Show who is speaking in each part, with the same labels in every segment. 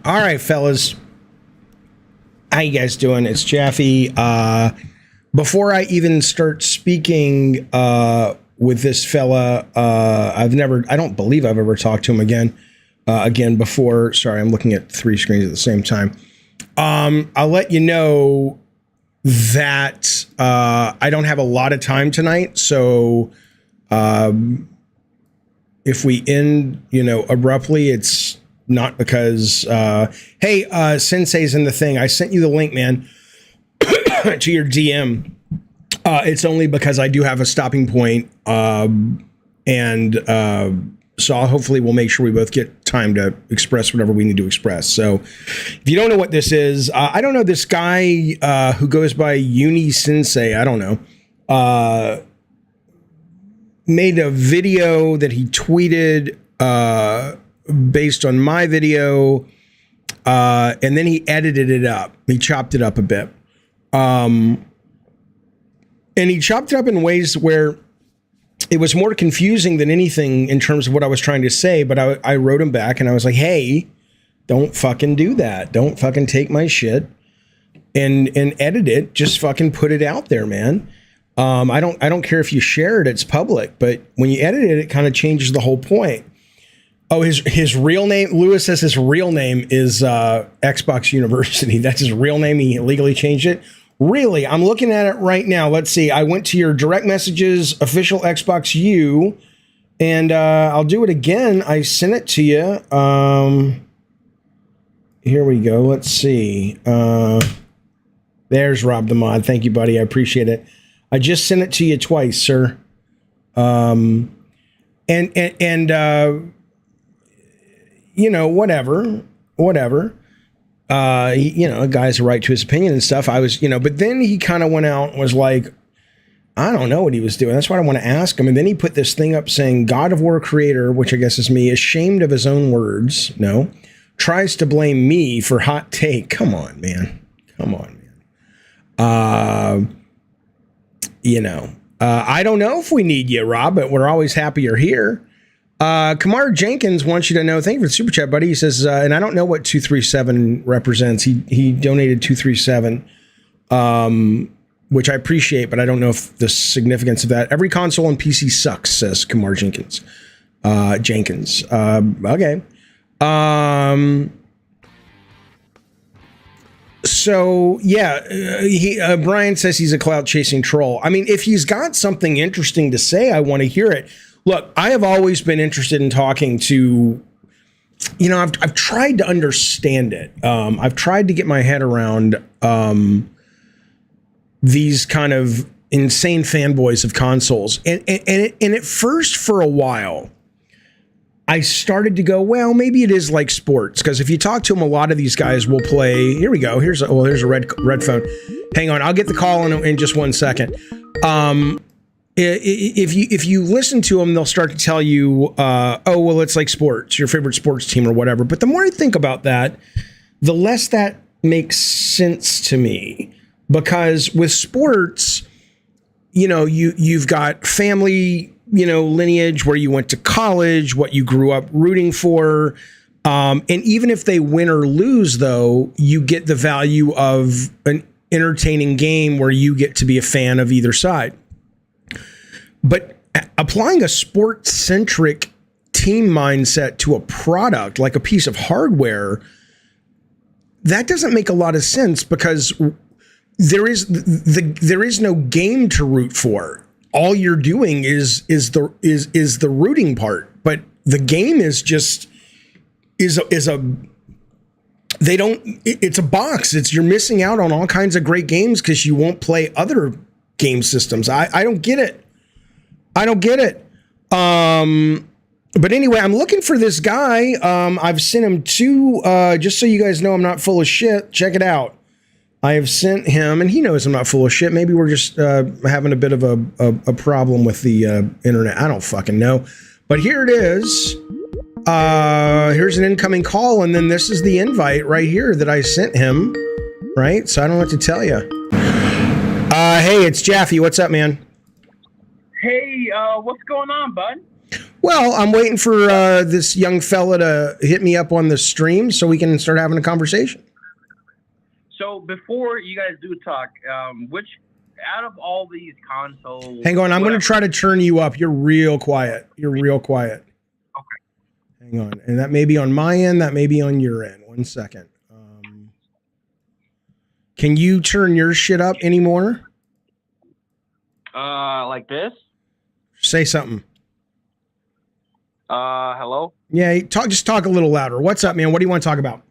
Speaker 1: All right, fellas. How you guys doing? It's Jaffe. Before I even start speaking with this fella, I don't believe I've ever talked to him again before. Sorry, I'm looking at three screens at the same time. I'll let you know that I don't have a lot of time tonight, so if we end, abruptly, it's not because, hey, Sensei's in the thing. I sent you the link, man, to your DM. It's only because I do have a stopping point, so hopefully we'll make sure we both get time to express whatever we need to express. So if you don't know what this is, I don't know, this guy who goes by Uni Sensei, I don't know, made a video that he tweeted based on my video, and then he edited it up. He chopped it up a bit. And he chopped it up in ways where it was more confusing than anything in terms of what I was trying to say, but I wrote him back and I was like, hey, don't fucking do that. Don't fucking take my shit and edit it. Just fucking put it out there, man. I don't care if you share it, it's public, but when you edit it, it kind of changes the whole point. Oh, his real name, Lewis says his real name is Xbox University. That's his real name. He illegally changed it. Really? I'm looking at it right now. Let's see. I went to your direct messages, official Xbox U, and I'll do it again. I sent it to you. Here we go. Let's see. There's Rob the Mod. Thank you, buddy. I appreciate it. I just sent it to you twice, sir. Whatever. A guy's a right to his opinion and stuff. I was, but then he kind of went out and was like, I don't know what he was doing. That's why I want to ask him. And then he put this thing up saying God of War creator, which I guess is me, ashamed of his own words. No, tries to blame me for hot take. Come on, man. I don't know if we need you, Rob, but we're always happy you're here. Kamar Jenkins wants you to know, thank you for the super chat, buddy. He says, and I don't know what 237 represents. He donated 237, which I appreciate, but I don't know if the significance of that. Every console on PC sucks, says Kamar Jenkins. Okay. So yeah, Brian says he's a clout chasing troll. I mean, if he's got something interesting to say, I want to hear it. Look, I have always been interested in talking to, I've tried to understand it. I've tried to get my head around these kind of insane fanboys of consoles. And at first, for a while, I started to go, well, maybe it is like sports. Because if you talk to them, a lot of these guys will play. Here we go. Here's a red phone. Hang on. I'll get the call in just 1 second. If you listen to them, they'll start to tell you, oh, well, it's like sports, your favorite sports team or whatever. But the more I think about that, the less that makes sense to me. Because with sports, you've got family, lineage, where you went to college, what you grew up rooting for. And even if they win or lose, though, you get the value of an entertaining game where you get to be a fan of either side. But applying a sports-centric team mindset to a product, like a piece of hardware, that doesn't make a lot of sense, because there is no game to root for. All you're doing is the rooting part, but the game is just it's a box. You're missing out on all kinds of great games because you won't play other game systems. I don't get it. But anyway, I'm looking for this guy. I've sent him just so you guys know I'm not full of shit. Check it out. I have sent him, and he knows I'm not full of shit. Maybe we're just having a bit of a problem with the internet. I don't fucking know. But here it is. Here's an incoming call, and then this is the invite right here that I sent him. Right? So I don't know what to tell you. Hey, it's Jaffe. What's up, man?
Speaker 2: Hey, what's going on, bud?
Speaker 1: Well, I'm waiting for this young fella to hit me up on the stream so we can start having a conversation.
Speaker 2: So before you guys do talk, which out of all these consoles...
Speaker 1: Hang on, I'm going to try to turn you up. You're real quiet. You're real quiet.
Speaker 2: Okay.
Speaker 1: Hang on. And that may be on my end. That may be on your end. 1 second. Can you turn your shit up anymore?
Speaker 2: Like this?
Speaker 1: Say something.
Speaker 2: Hello?
Speaker 1: Yeah, just talk a little louder. What's up, man? What do you want to talk about?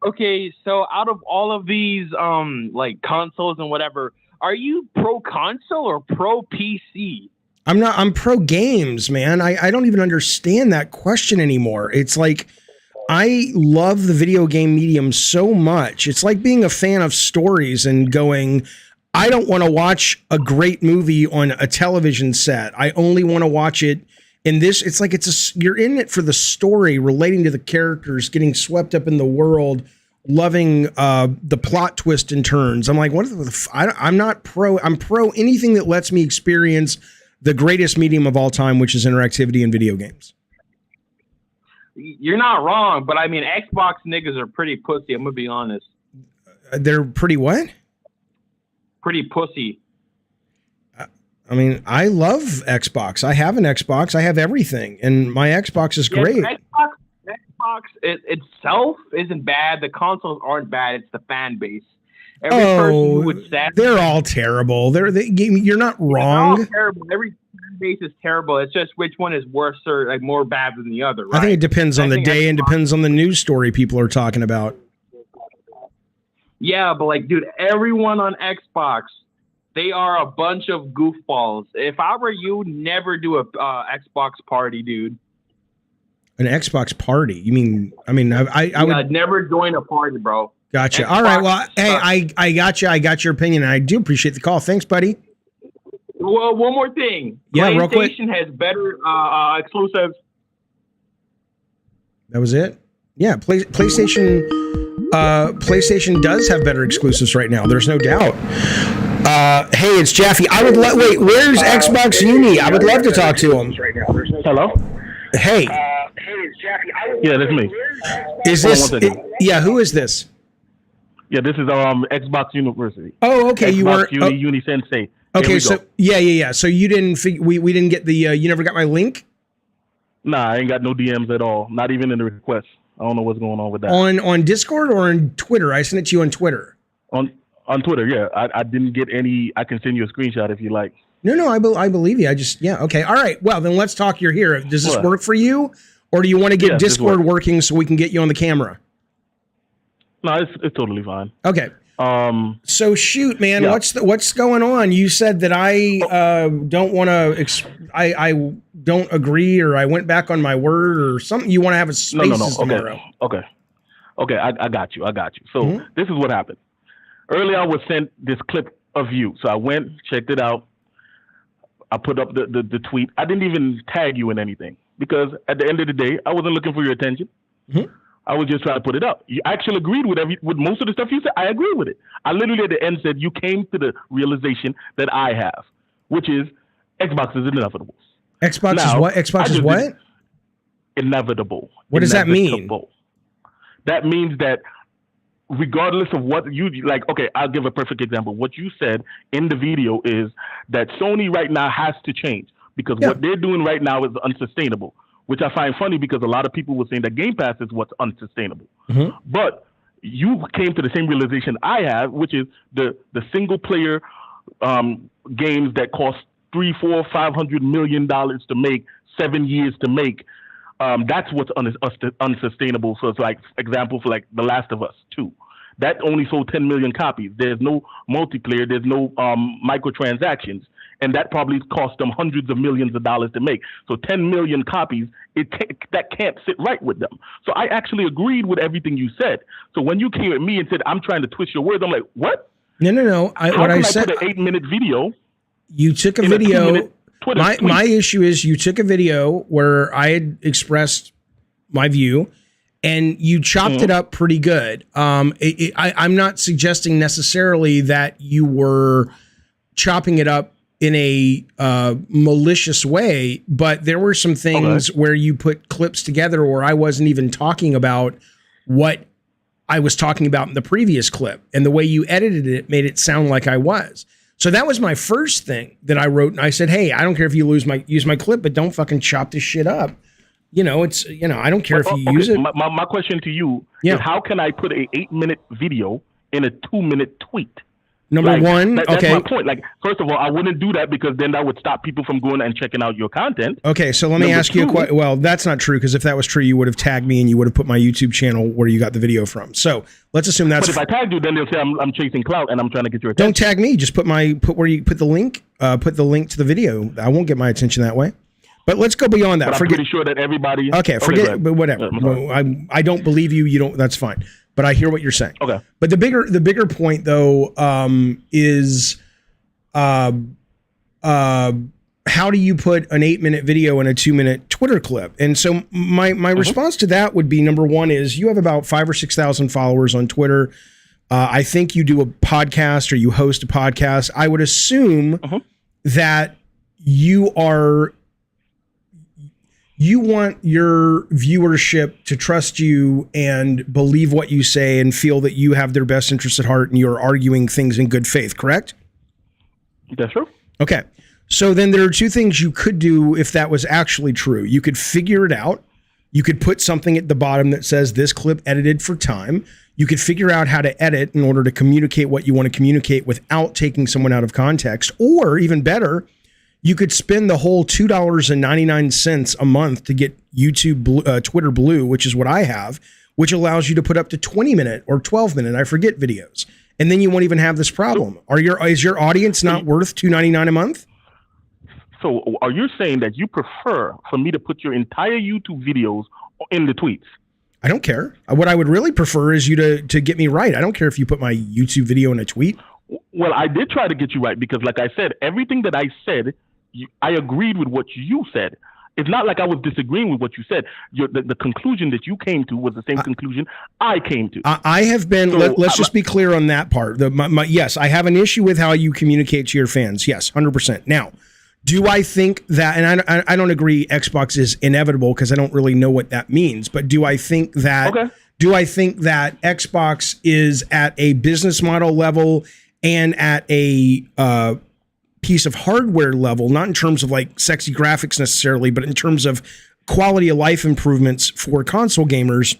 Speaker 2: Okay, so out of all of these, like consoles and whatever, are you pro console or pro PC?
Speaker 1: I'm pro games, man. I don't even understand that question anymore. It's like, I love the video game medium so much. It's like being a fan of stories and going, I don't want to watch a great movie on a television set. I only want to watch it in this. It's like you're in it for the story, relating to the characters, getting swept up in the world, loving the plot twist and turns. I'm like, I'm not pro. I'm pro anything that lets me experience the greatest medium of all time, which is interactivity in video games.
Speaker 2: You're not wrong, but I mean, Xbox niggas are pretty pussy. I'm gonna be honest.
Speaker 1: They're pretty what?
Speaker 2: Pretty pussy.
Speaker 1: I mean, I love Xbox. I have an Xbox. I have everything, and my Xbox is great.
Speaker 2: Xbox itself isn't bad. The consoles aren't bad. It's the fan base. Every person who would say
Speaker 1: they're all terrible. You're not wrong.
Speaker 2: They're all terrible. Every fan base is terrible. It's just which one is worse or like more bad than the other. Right?
Speaker 1: I think it depends on the day and depends on the news story people are talking about.
Speaker 2: Yeah, but like, dude, everyone on Xbox, they are a bunch of goofballs. If I were you, never do a Xbox party, dude.
Speaker 1: An Xbox party? You mean? I mean, I would
Speaker 2: never join a party, bro.
Speaker 1: Gotcha.
Speaker 2: Xbox
Speaker 1: all right. Well, hey,
Speaker 2: sucks.
Speaker 1: I got you. I got your opinion, and I do appreciate the call. Thanks, buddy.
Speaker 2: Well, one more thing.
Speaker 1: Yeah, real quick.
Speaker 2: PlayStation has better exclusives.
Speaker 1: That was it. Yeah, PlayStation does have better exclusives right now. There's no doubt. Hey, it's Jaffe. Wait, where's Xbox Uni? I would love to talk to him.
Speaker 3: Hello?
Speaker 1: Hey.
Speaker 3: Yeah, that's me.
Speaker 1: Is this? Yeah, who is this?
Speaker 3: Yeah, this is Xbox University.
Speaker 1: Oh, okay.
Speaker 3: Xbox Uni Sensei.
Speaker 1: Okay, so yeah. So you didn't we didn't get the you never got my link?
Speaker 3: Nah, I ain't got no DMs at all. Not even in the request. I don't know what's going on with that.
Speaker 1: On Discord or on Twitter? I sent it to you on Twitter.
Speaker 3: On Twitter, yeah. I didn't get any. I can send you a screenshot if you like.
Speaker 1: No, I believe you. Okay. All right. Well, then let's talk. You're here. Does this work for you? Or do you want to get Discord working so we can get you on the camera?
Speaker 3: No, it's totally fine.
Speaker 1: Okay. So shoot, man, what's going on? You said that I don't want to. I don't agree, or I went back on my word, or something. You want to have a spaces tomorrow?
Speaker 3: Okay. I got you. So this is what happened. Earlier, I was sent this clip of you, so I went, checked it out. I put up the tweet. I didn't even tag you in anything because at the end of the day, I wasn't looking for your attention. Mm-hmm. I was just trying to put it up. You actually agreed with most of the stuff you said. I agree with it. I literally at the end said you came to the realization that I have, which is Xbox is inevitable.
Speaker 1: Xbox is what? Xbox is what?
Speaker 3: Inevitable.
Speaker 1: What does that mean?
Speaker 3: That means that regardless of what you like, okay, I'll give a perfect example. What you said in the video is that Sony right now has to change because what they're doing right now is unsustainable, which I find funny because a lot of people were saying that Game Pass is what's unsustainable. Mm-hmm. But you came to the same realization I have, which is the single player games that cost $300, $400, $500 million to make, 7 years to make. That's what's unsustainable. So it's like example for like The Last of Us 2. That only sold 10 million copies. There's no multiplayer. There's no microtransactions. And that probably cost them hundreds of millions of dollars to make. So 10 million copies, that can't sit right with them. So I actually agreed with everything you said. So when you came at me and said, I'm trying to twist your words, I'm like, what?
Speaker 1: No. I said,
Speaker 3: put an 8-minute video.
Speaker 1: You took a video. My issue is you took a video where I had expressed my view and you chopped it up pretty good. I'm not suggesting necessarily that you were chopping it up in a malicious way, but there were some things where you put clips together where I wasn't even talking about what I was talking about in the previous clip, and the way you edited it made it sound like I was. So that was my first thing that I wrote, and I said, "Hey, I don't care if you use my clip, but don't fucking chop this shit up." I don't care if you use it.
Speaker 3: My question to you is, how can I put a 8-minute video in a 2-minute tweet?
Speaker 1: Number one,
Speaker 3: that's my point. Like, first of all, I wouldn't do that because then that would stop people from going and checking out your content.
Speaker 1: Okay, so let me ask you a question. Well, that's not true, because if that was true, you would have tagged me and you would have put my YouTube channel where you got the video from. So let's assume that's.
Speaker 3: But if I tagged you, then they'll say I'm chasing clout and I'm trying to get your attention.
Speaker 1: Don't tag me. Just put where you put the link. Put the link to the video. I won't get my attention that way. But let's go beyond that.
Speaker 3: But I'm pretty sure that everybody.
Speaker 1: Okay, forget. But whatever. I don't believe you. You don't. That's fine. But I hear what you're saying.
Speaker 3: Okay.
Speaker 1: But the bigger point though is how do you put an 8-minute video in a 2-minute Twitter clip? And so my response to that would be, number one is you have about 5,000 or 6,000 followers on Twitter. I think you do a podcast or you host a podcast. I would assume that you want your viewership to trust you and believe what you say and feel that you have their best interests at heart and you're arguing things in good faith, correct?
Speaker 3: That's true.
Speaker 1: Okay. So then there are two things you could do if that was actually true. You could figure it out. You could put something at the bottom that says this clip edited for time. You could figure out how to edit in order to communicate what you want to communicate without taking someone out of context. Or even better, you could spend the whole $2.99 a month to get Twitter Blue, which is what I have, which allows you to put up to 20-minute or 12-minute, I forget, videos. And then you won't even have this problem. Is your audience not worth $2.99 a month?
Speaker 3: So are you saying that you prefer for me to put your entire YouTube videos in the tweets?
Speaker 1: I don't care. What I would really prefer is you to get me right. I don't care if you put my YouTube video in a tweet.
Speaker 3: Well, I did try to get you right because, like I said, everything that I said, I agreed with what you said. It's not like I was disagreeing with what you said. The conclusion that you came to was the same conclusion I came to.
Speaker 1: I have been. So let's just be clear on that part. Yes, I have an issue with how you communicate to your fans. Yes, 100%. Now, do I think that? And I don't agree. Xbox is inevitable because I don't really know what that means. But do I think that? Okay. Do I think that Xbox is at a business model level and at a piece of hardware level, not in terms of like sexy graphics necessarily, but in terms of quality of life improvements for console gamers,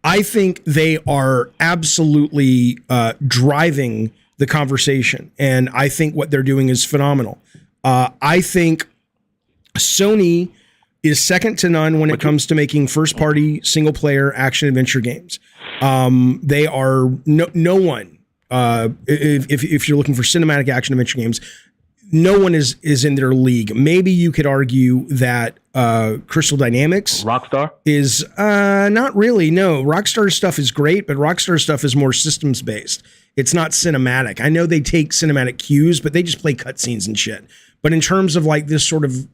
Speaker 1: I think they are absolutely driving the conversation. And I think what they're doing is phenomenal. I think Sony is second to none when it comes to making first-party single-player action-adventure games. They are no one. If you're looking for cinematic action adventure games, no one is in their league. Maybe you could argue that Crystal Dynamics
Speaker 3: Rockstar
Speaker 1: is not really. No, Rockstar stuff is great, but Rockstar stuff is more systems based. It's not cinematic. I know they take cinematic cues, but they just play cutscenes and shit. But in terms of like this sort of,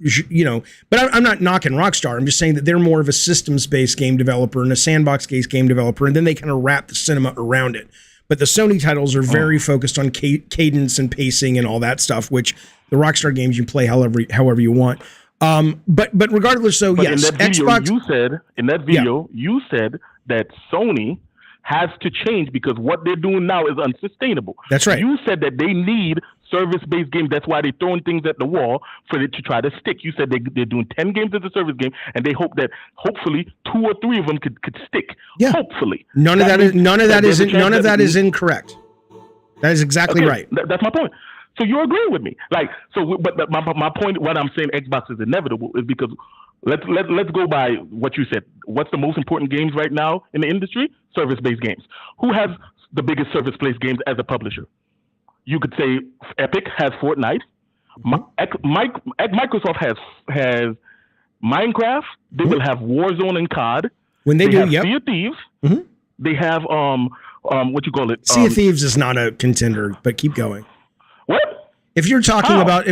Speaker 1: but I'm not knocking Rockstar. I'm just saying that they're more of a systems-based game developer and a sandbox-based game developer, and then they kind of wrap the cinema around it. But the Sony titles are very focused on cadence and pacing and all that stuff, which the Rockstar games you play however you want. But regardless, so
Speaker 3: but
Speaker 1: yes,
Speaker 3: in that video,
Speaker 1: Xbox.
Speaker 3: You said that Sony has to change because what they're doing now is unsustainable.
Speaker 1: That's right.
Speaker 3: You said that they need service-based games. That's why they're throwing things at the wall for it to try to stick. You said they're doing 10 games as a service game, and they hope that hopefully 2 or 3 of them could stick.
Speaker 1: Yeah.
Speaker 3: Hopefully.
Speaker 1: None of that is incorrect. That is exactly right.
Speaker 3: That's my point. So you agree with me. But my point, what I'm saying Xbox is inevitable is because let's go by what you said. What's the most important games right now in the industry? Service-based games. Who has the biggest service-based games as a publisher? You could say Epic has Fortnite. Microsoft has Minecraft. They will have Warzone and COD.
Speaker 1: When they do,
Speaker 3: Sea of Thieves. Mm-hmm. They have what you call it?
Speaker 1: Sea of Thieves is not a contender, but keep going.
Speaker 3: What?
Speaker 1: If you're talking about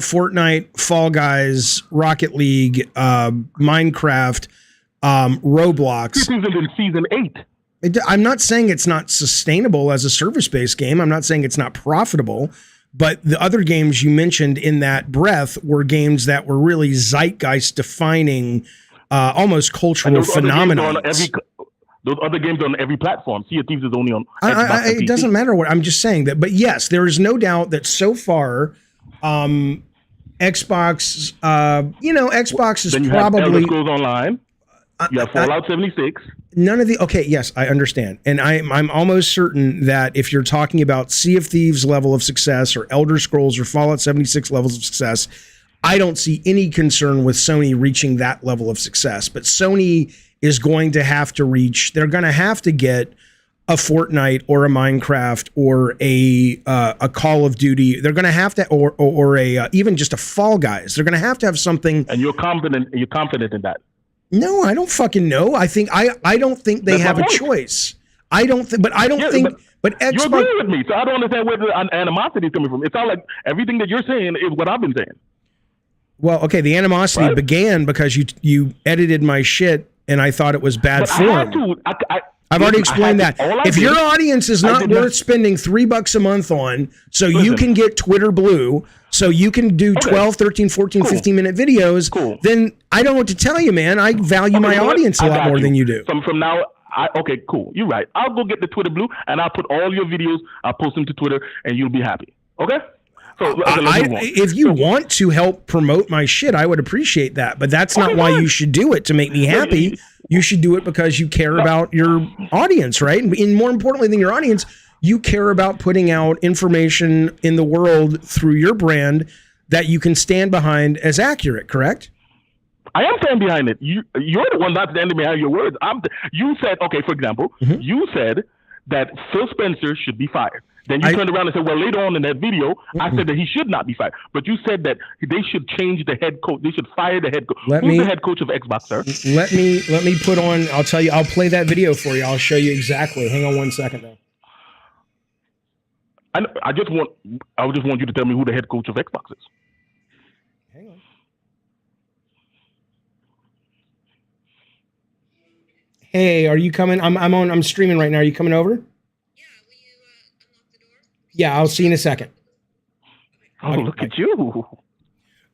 Speaker 1: Fortnite, Fall Guys, Rocket League, Minecraft, Roblox.
Speaker 3: Sea of Thieves is in season 8.
Speaker 1: I'm not saying it's not sustainable as a service-based game. I'm not saying it's not profitable. But the other games you mentioned in that breath were games that were really zeitgeist defining, almost cultural phenomena.
Speaker 3: Those other games are on every platform. Sea of Thieves is only on
Speaker 1: Xbox and PC. It doesn't matter what I'm just saying that. But yes, there is no doubt that so far, Xbox, Xbox is
Speaker 3: then you
Speaker 1: probably
Speaker 3: have Elder Scrolls Online. You have Fallout 76.
Speaker 1: None of the yes, I understand, and I'm almost certain that if you're talking about Sea of Thieves level of success or Elder Scrolls or Fallout 76 levels of success, I don't see any concern with Sony reaching that level of success. But Sony is going to have to reach. They're going to have to get a Fortnite or a Minecraft or a Call of Duty. They're going to have to or a even just a Fall Guys. They're going to have something.
Speaker 3: And you're confident in that.
Speaker 1: No, I don't fucking know. I don't think they have a choice. I don't think Xbox.
Speaker 3: You agree with me, so I don't understand where the animosity is coming from. It sounds like everything that you're saying is what I've been saying.
Speaker 1: Well, okay, the animosity began because you edited my shit and I thought it was bad form. I've already explained that. If your audience is not worth spending $3 a month on, so you can get Twitter Blue, so you can do 12, 13, 14, 15-minute videos, then I don't know what to tell you, man. I value my audience a lot more than you do.
Speaker 3: From now, okay, cool. You're right. I'll go get the Twitter Blue, and I'll put all your videos, I'll post them to Twitter, and you'll be happy. Okay? So
Speaker 1: if you want to help promote my shit, I would appreciate that. But that's not why you should do it to make me happy. You should do it because you care about your audience, right? And more importantly than your audience, you care about putting out information in the world through your brand that you can stand behind as accurate, correct?
Speaker 3: I am standing behind it. You're the one not standing behind your words. You said, okay, for example, you said that Phil Spencer should be fired. Then you turned around and said, well, later on in that video, I said that he should not be fired. But you said that they should change the head coach. They should fire the head coach. Who's the head coach of Xbox, sir?
Speaker 1: Let me put on, I'll tell you, I'll play that video for you. I'll show you exactly. Hang on one second, though.
Speaker 3: I just want you to tell me who the head coach of Xbox is.
Speaker 1: Hang on. Hey, are you coming? I'm streaming right now. Are you coming over? Yeah, I'll see you in a second.
Speaker 3: Oh, okay. Look at you.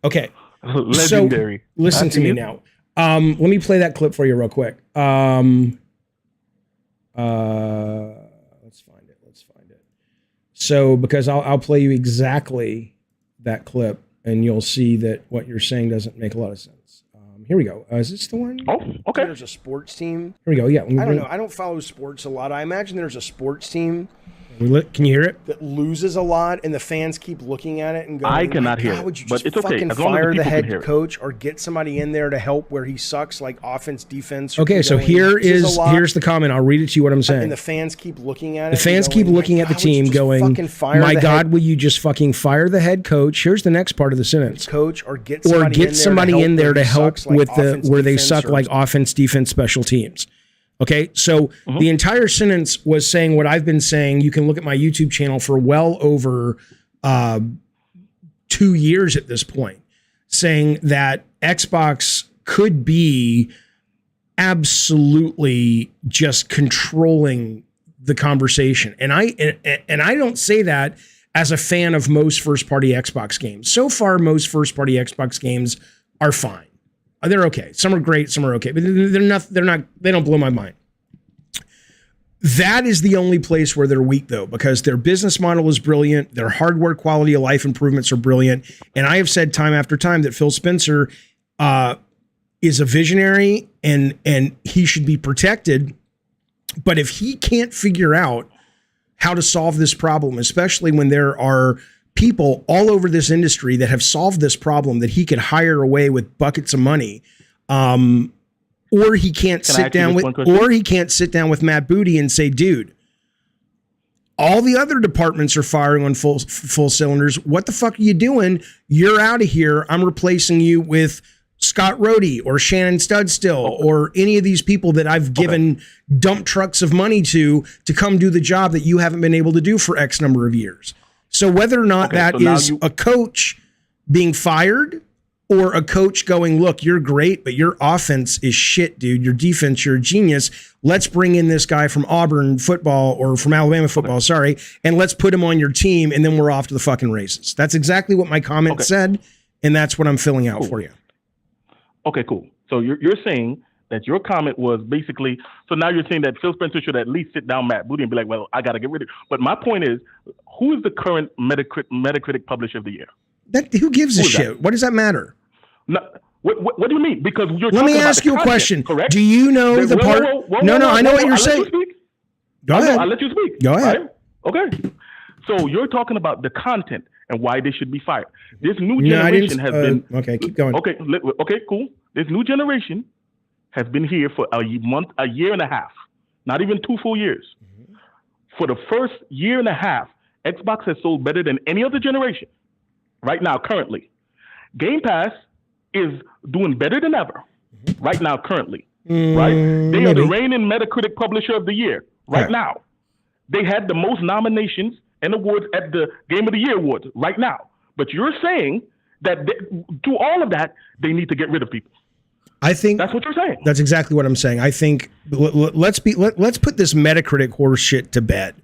Speaker 1: Okay.
Speaker 3: Legendary.
Speaker 1: So, listen to me now. Let me play that clip for you real quick. Let's find it. So, because I'll play you exactly that clip, and you'll see that what you're saying doesn't make a lot of sense. Here we go. Is this the one?
Speaker 3: Oh, okay.
Speaker 1: There's a sports team. Here we go. Yeah. I don't know. I don't follow sports a lot. I imagine there's a sports team. Can you hear it? That loses a lot, and the fans keep looking at it and going,
Speaker 3: I cannot hear it,
Speaker 1: would you just
Speaker 3: but it's okay.
Speaker 1: fucking fire the head coach or get somebody in there to help where he sucks, like offense, defense? Okay, so here's the comment. I'll read it to you what I'm saying. And the fans keep looking at it. The fans keep looking at the team going, my God, will you just fucking fire the head coach? Here's the next part of the sentence. Coach or get somebody in there to help with where they suck like offense, defense, special teams. Okay, so the entire sentence was saying what I've been saying. You can look at my YouTube channel for well over 2 years at this point, saying that Xbox could be absolutely just controlling the conversation. And I don't say that as a fan of most first-party Xbox games. So far, most first-party Xbox games are fine. They're okay. Some are great, some are okay, but they don't blow my mind. That is the only place where they're weak, though, because their business model is brilliant. Their hardware quality of life improvements are brilliant. And I have said time after time that Phil Spencer is a visionary and he should be protected. But if he can't figure out how to solve this problem, especially when there are people all over this industry that have solved this problem that he could hire away with buckets of money, or he can't sit down with Matt Booty and say, dude, all the other departments are firing on full cylinders. What the fuck are you doing? You're out of here. I'm replacing you with Scott Rohde or Shannon Studstill or any of these people that I've given dump trucks of money to come do the job that you haven't been able to do for X number of years. So whether or not that is a coach being fired or a coach going, look, you're great, but your offense is shit, dude. Your defense, you're a genius. Let's bring in this guy from Auburn football or from Alabama football, sorry, and let's put him on your team, and then we're off to the fucking races. That's exactly what my comment said, and that's what I'm filling out for you.
Speaker 3: Okay, cool. So you're saying that your comment was basically, so now you're saying that Phil Spencer should at least sit down Matt Booty and be like, well, I got to get rid of it. But my point is, who is the current Metacritic Publisher of the Year?
Speaker 1: Who gives a shit? What does that matter?
Speaker 3: No, what do you mean? Because you're
Speaker 1: Let me ask you a question. Correct? Do you know the part? No, I know what you're saying. Go ahead.
Speaker 3: I'll let you speak.
Speaker 1: Go ahead.
Speaker 3: Right? Okay. So you're talking about the content and why they should be fired. This new generation has been...
Speaker 1: Okay, keep going.
Speaker 3: Okay, cool. This new generation has been here for a year and a half, not even 2 full years. Mm-hmm. For the first year and a half, Xbox has sold better than any other generation right now, currently. Game Pass is doing better than ever right now, currently. Right? They are the reigning Metacritic Publisher of the Year right now. They had the most nominations and awards at the Game of the Year Awards right now. But you're saying that to all of that, they need to get rid of people.
Speaker 1: I think
Speaker 3: that's what you're saying.
Speaker 1: That's exactly what I'm saying. I think let's put this Metacritic horse shit to bed.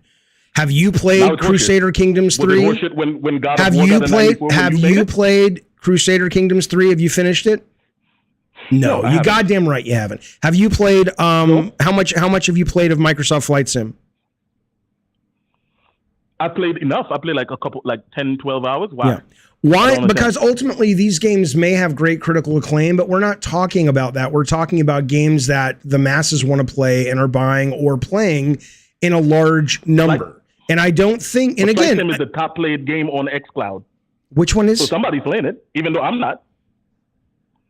Speaker 1: Have you played Crusader Kingdoms 3?
Speaker 3: When God
Speaker 1: have you played Crusader Kingdoms 3? Have you finished it? No, you goddamn right you haven't. Have you played how much have you played of Microsoft Flight Sim?
Speaker 3: I played enough. I played like 10, 12 hours. Wow.
Speaker 1: Yeah. Why? Because ultimately these games may have great critical acclaim, but we're not talking about that. We're talking about games that the masses want to play and are buying or playing in a large number. And I don't think, and again,
Speaker 3: Flight Sim is the top played game on xCloud.
Speaker 1: Which one is?
Speaker 3: So somebody's playing it, even though I'm not.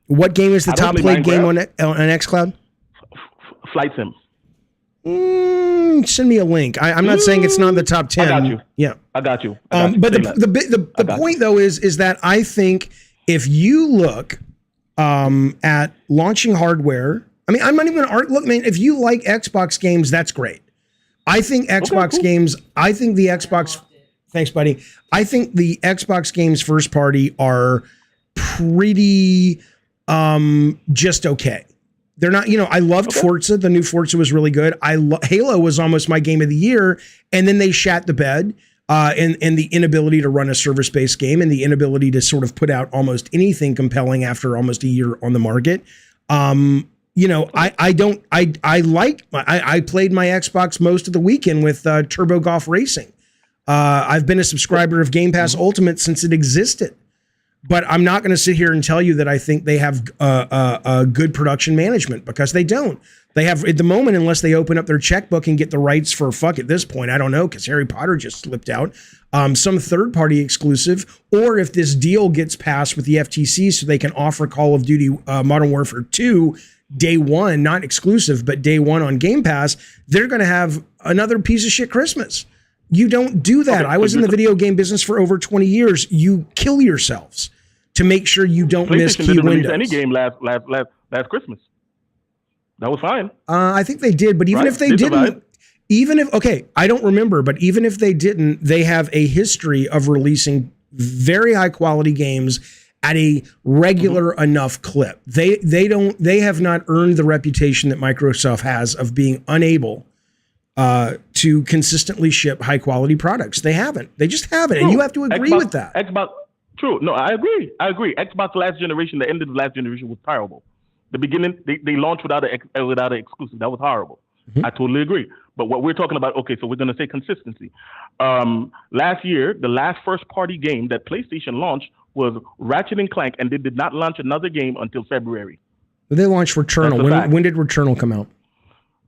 Speaker 1: What game is the top played game on xCloud?
Speaker 3: Flight Sim.
Speaker 1: Send me a link. I'm not saying it's not in the top 10.
Speaker 3: I got you.
Speaker 1: Yeah,
Speaker 3: I got you.
Speaker 1: But the point though is that I think if you look at launching hardware, I mean, I'm not even look, man. If you like Xbox games, that's great. I think Xbox games. I think the Xbox. Thanks, buddy. I think the Xbox games first party are pretty just okay. They're not, I loved Forza. The new Forza was really good. Halo was almost my game of the year. And then they shat the bed and the inability to run a service-based game and the inability to sort of put out almost anything compelling after almost a year on the market. I played my Xbox most of the weekend with Turbo Golf Racing. I've been a subscriber of Game Pass Ultimate since it existed. But I'm not going to sit here and tell you that I think they have a good production management, because they don't. They have, at the moment, unless they open up their checkbook and get the rights for at this point, I don't know, because Harry Potter just slipped out, some third-party exclusive, or if this deal gets passed with the FTC so they can offer Call of Duty Modern Warfare 2 day one, not exclusive, but day one on Game Pass, they're going to have another piece of shit Christmas. You don't do that. I was in the video game business for over 20 years. You kill yourselves to make sure you don't miss key windows.
Speaker 3: Any game last Christmas. That was fine.
Speaker 1: I think they did, but even if they didn't, I don't remember, but even if they didn't, they have a history of releasing very high quality games at a regular enough clip. They have not earned the reputation that Microsoft has of being unable to consistently ship high quality products. They haven't. They just haven't. True. And you have to agree with that.
Speaker 3: Xbox, true. No, I agree. Xbox last generation, the end of the last generation was terrible. The beginning, they launched without an exclusive. That was horrible. Mm-hmm. I totally agree. But what we're talking about, so we're going to say consistency. Last year, the last first party game that PlayStation launched was Ratchet & Clank, and they did not launch another game until February.
Speaker 1: They launched Returnal. When did Returnal come out?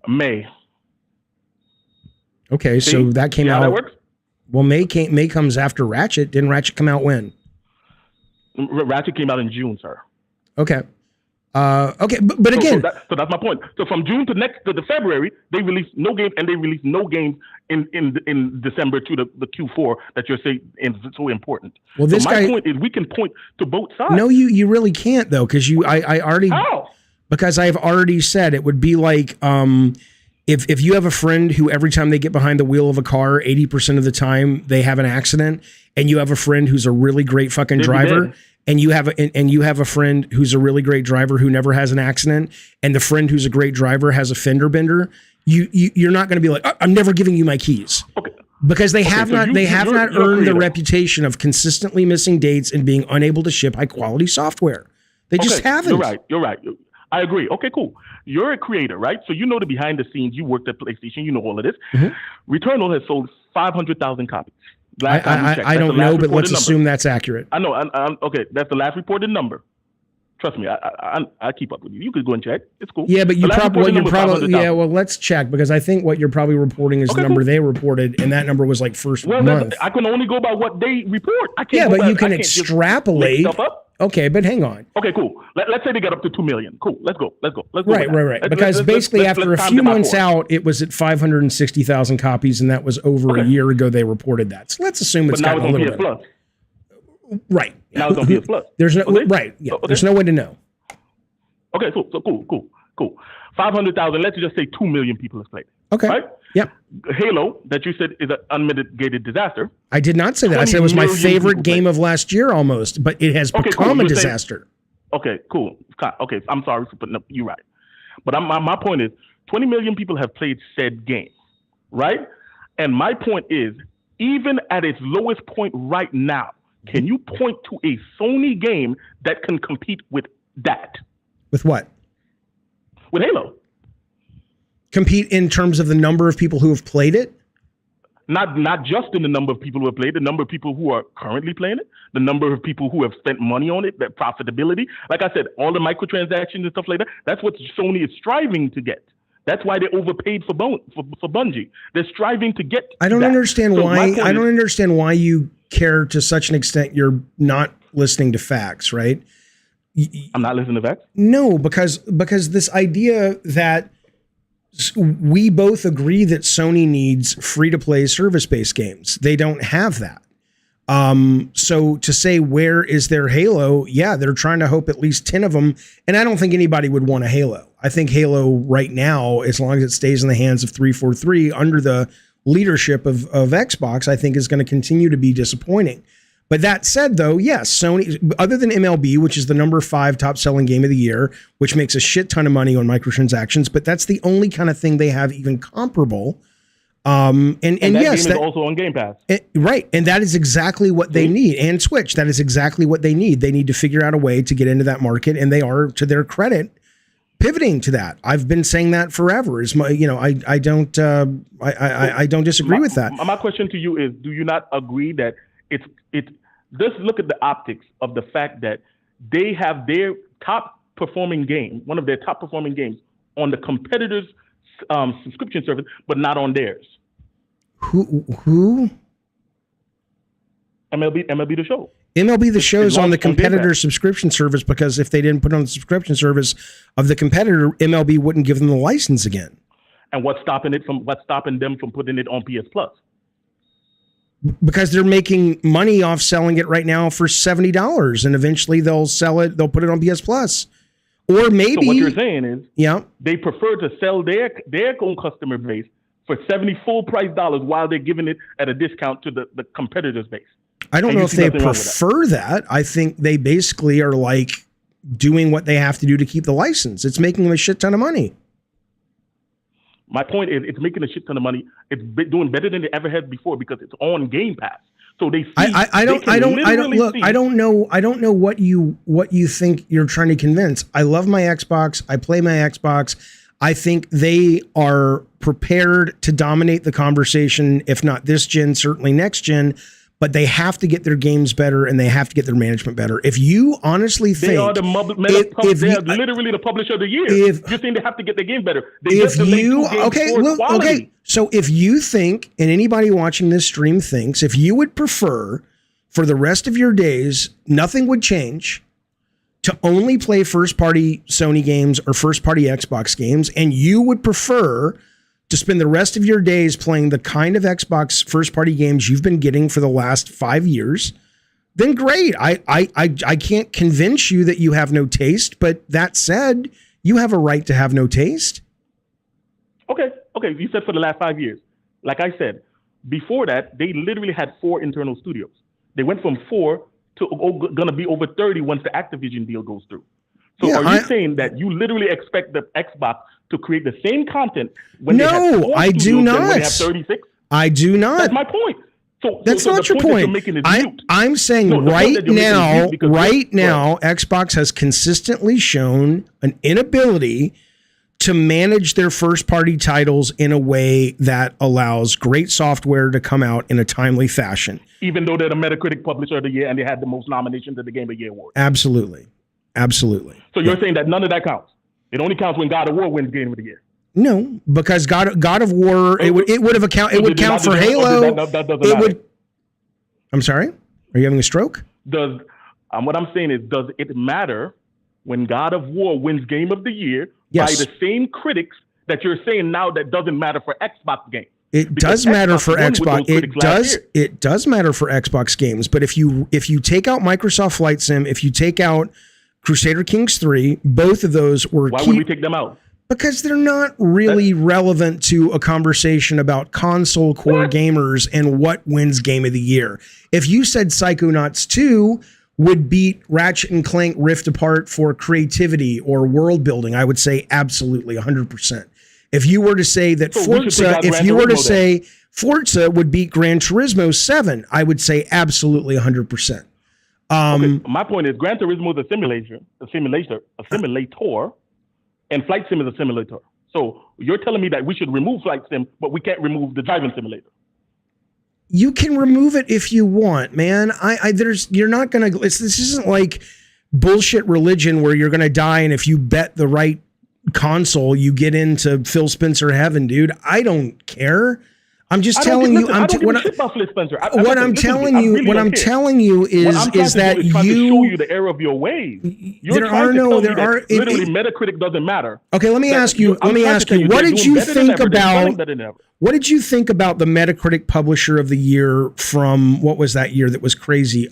Speaker 3: May.
Speaker 1: Okay, so that came out. That works? Well, May comes after Ratchet. Didn't Ratchet come out when?
Speaker 3: Ratchet came out in June, sir.
Speaker 1: Okay. But again,
Speaker 3: so that's my point. So from June to the February, they released no game, and they released no games in December to the Q4 that you're saying is so important. Well, my point is we can point to both sides.
Speaker 1: No, you really can't though, because I already.
Speaker 3: How?
Speaker 1: Because I've already said it would be like if you have a friend who every time they get behind the wheel of a car, 80% of the time they have an accident, and you have a friend who's a really great fucking driver, and you have a friend who's a really great driver who never has an accident, and the friend who's a great driver has a fender bender, you're not going to be like, I'm never giving you my keys.
Speaker 3: Okay.
Speaker 1: Because they have not earned the reputation of consistently missing dates and being unable to ship high quality software. They just haven't.
Speaker 3: You're right. I agree. Okay, cool. You're a creator, right? So you know the behind the scenes. You worked at PlayStation. You know all of this. Mm-hmm. Returnal has sold 500,000 copies.
Speaker 1: I don't know, but let's assume that's accurate.
Speaker 3: I know. Okay, that's the last reported number. Trust me, I keep up with you. You could go and check. It's cool.
Speaker 1: Yeah, but well, let's check, because I think what you're probably reporting is the number they reported, and that number was like first month.
Speaker 3: I can only go by what they report. I can't.
Speaker 1: Yeah, but you can extrapolate. Okay, but hang on.
Speaker 3: Okay, cool. Let's say they got up to 2 million. Cool. Let's go.
Speaker 1: Right. Because basically, after a few months out, it was at 560,000 copies, and that was over a year ago. They reported that. So let's assume it's gotten a little bit. Right.
Speaker 3: Now it's on PS Plus.
Speaker 1: There's no right. Yeah. Okay. There's no way to know.
Speaker 3: Okay. Cool. 500,000. Let's just say 2 million people have played it.
Speaker 1: Okay.
Speaker 3: Right.
Speaker 1: Yep.
Speaker 3: Halo, that you said is an unmitigated disaster.
Speaker 1: I did not say that. I said it was my favorite game of last year almost, but it has become a disaster.
Speaker 3: Okay. Cool. Okay. I'm sorry for putting up. You're right. But my point is, 20 million people have played said game, right? And my point is, even at its lowest point right now, can you point to a Sony game that can compete with that?
Speaker 1: With what?
Speaker 3: With Halo.
Speaker 1: Compete in terms of the number of people who have played it?
Speaker 3: Not just in the number of people who have played, the number of people who are currently playing it, the number of people who have spent money on it, that profitability. Like I said, all the microtransactions and stuff like that, that's what Sony is striving to get. That's why they overpaid for Bungie. They're striving to get.
Speaker 1: I don't understand why you care to such an extent. You're not listening to facts, right?
Speaker 3: I'm not listening to facts.
Speaker 1: No, because this idea that we both agree that Sony needs free-to-play service-based games. They don't have that. So to say, where is their Halo? Yeah, they're trying to hope at least 10 of them. And I don't think anybody would want a Halo. I think Halo right now, as long as it stays in the hands of 343 under the leadership of Xbox, I think is going to continue to be disappointing. But that said, though, yes, Sony, other than MLB, which is the number 5 top selling game of the year, which makes a shit ton of money on microtransactions, but that's the only kind of thing they have even comparable. And yes,
Speaker 3: game is also on Game Pass.
Speaker 1: Right. And that is exactly what they need. And Switch, that is exactly what they need. They need to figure out a way to get into that market. And they are, to their credit, pivoting to that. I've been saying that forever. I don't disagree with that.
Speaker 3: My question to you is, do you not agree that it's just look at the optics of the fact that they have their top performing game, one of their top performing games on the competitor's subscription service, but not on theirs.
Speaker 1: Who?
Speaker 3: MLB The Show.
Speaker 1: MLB The Show is on the competitor subscription service, because if they didn't put it on the subscription service of the competitor, MLB wouldn't give them the license again.
Speaker 3: And what's stopping them from putting it on PS Plus?
Speaker 1: Because they're making money off selling it right now for $70, and eventually they'll put it on PS Plus. Or maybe,
Speaker 3: so what you're saying is, they prefer to sell their own customer base for $70 full price while they're giving it at a discount to the competitor's base.
Speaker 1: I don't know if they prefer that. I think they basically are like doing what they have to do to keep the license. It's making them a shit ton of money.
Speaker 3: My point is, it's making a shit ton of money. It's doing better than it ever has before because it's on Game Pass. So they see. I don't know what you think you're trying to convince. I love my Xbox. I play my Xbox. I think they are prepared to dominate the conversation, if not this gen, certainly next gen. But they have to get their games better, and they have to get their management better. If you honestly think they are literally the publisher of the year, you're saying they have to get their game better. So if you think, and anybody watching this stream thinks, if you would prefer for the rest of your days, nothing would change, to only play first-party Sony games or first-party Xbox games, and you would prefer to spend the rest of your days playing the kind of Xbox first-party games you've been getting for the last 5 years, then great. I can't convince you that you have no taste, but that said, you have a right to have no taste. Okay, okay, you said for the last 5 years. Like I said, before that, they literally had 4 internal studios. They went from 4 to going to be over 30 once the Activision deal goes through. So are you saying that you literally expect the Xbox to create the same content when they have 4
Speaker 1: I do not.
Speaker 3: when they have 36?
Speaker 1: I do not.
Speaker 3: That's my point. So
Speaker 1: that's not your point. I'm saying right now, Xbox has consistently shown an inability to manage their first-party titles in a way that allows great software to come out in a timely fashion.
Speaker 3: Even though they're the Metacritic Publisher of the Year and they had the most nominations at the Game of the Year Award.
Speaker 1: Absolutely.
Speaker 3: So you're saying that none of that counts? It only counts when God of War wins Game of the Year?
Speaker 1: No, because God of War, it would count for Halo.
Speaker 3: That doesn't matter.
Speaker 1: I'm sorry? Are you having a stroke?
Speaker 3: What I'm saying is, does it matter when God of War wins Game of the Year by the same critics that you're saying now that doesn't matter for Xbox games?
Speaker 1: It does matter for Xbox. It does matter for Xbox games. But if you take out Microsoft Flight Sim, if you take out Crusader Kings 3, both of those were
Speaker 3: Why would we take them out?
Speaker 1: Because they're not really relevant to a conversation about console core gamers and what wins Game of the Year. If you said Psychonauts 2 would beat Ratchet and Clank Rift Apart for creativity or world building, I would say absolutely 100%. If you were to say that Forza would beat Gran Turismo 7, I would say absolutely 100%.
Speaker 3: Okay, my point is Gran Turismo is a simulator, and Flight Sim is a simulator. So you're telling me that we should remove Flight Sim, but we can't remove the driving simulator.
Speaker 1: You can remove it if you want, man. You're not gonna. This isn't like bullshit religion where you're gonna die, and if you bet the right console, you get into Phil Spencer heaven, dude. I don't care. I'm just telling you. What I'm telling you is that
Speaker 3: you show you the error of your ways. Literally Metacritic doesn't matter.
Speaker 1: Okay, let me ask you. What did you think about the Metacritic Publisher of the Year from what was that year that was crazy?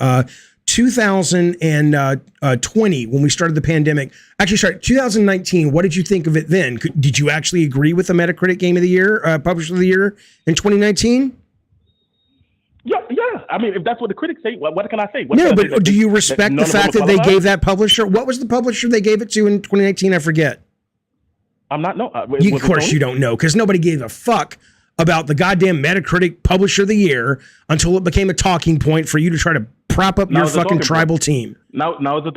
Speaker 1: 2020 when we started the pandemic. Actually, sorry, 2019. What did you think of it then? Did you actually agree with the Metacritic Game of the Year, Publisher of the Year in 2019?
Speaker 3: Yeah. I mean, if that's what the critics say, what can I say?
Speaker 1: Do you respect the fact that they gave that publisher? What was the publisher they gave it to in 2019? I forget.
Speaker 3: I'm not no.
Speaker 1: Of course you don't know because nobody gave a fuck about the goddamn Metacritic Publisher of the Year until it became a talking point for you to try to prop up your fucking tribal team.
Speaker 3: Now it's a